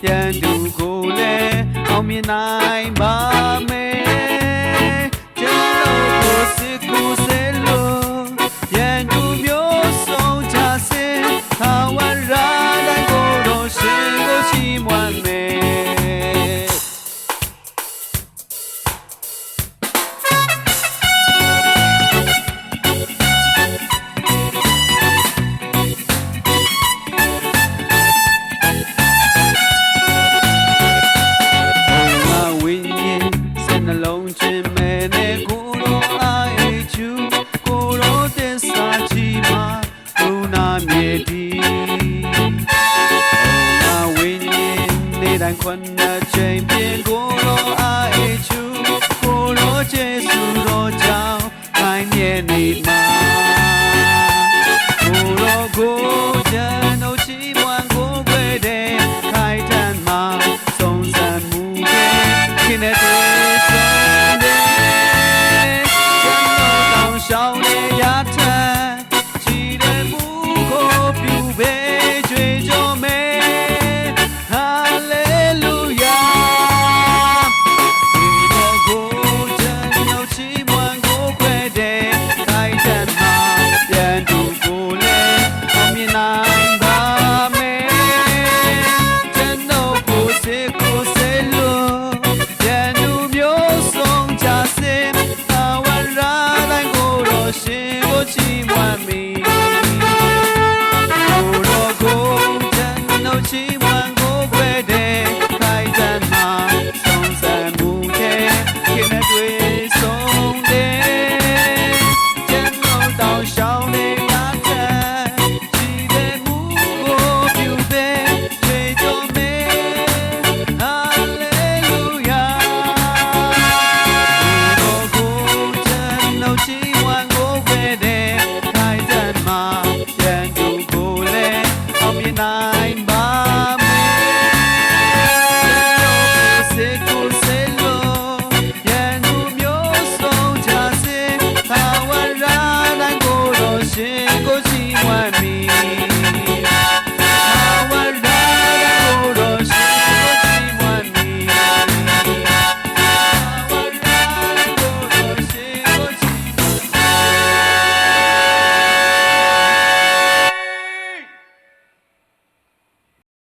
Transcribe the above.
ပြန်သူကိုလည်းအောင်မြင်နိုင်ပါမယ်ကျွန်တော်ကိုစစ်ကိုစေလို့ပြန်သူမျိုးဆုံးချစေဟာဝရာတိုင်းကိုတော့ရှင်ကိုချီးမွမ်းမယ်တိုင်းခွန်းနဲ့ချိန်ပြေကိုတော့အိချူကိုတော့ကျေစုတော်ကြောင့်ခိုင်းမြဲနေမှာကိုတော့ကိုချမ်းတို့ချီးမွမ်းကိုခွေတဲ့ခိုင်တန်မှာစုံစမ်းမှုပဲခင်းတဲ့ဆွမ်းတဲ့ကျွန်တော်တောင်းရှောင်းနေရတဲ့ချီတဲ့မှုကိုပြုပဲကြွေကြောမဲshe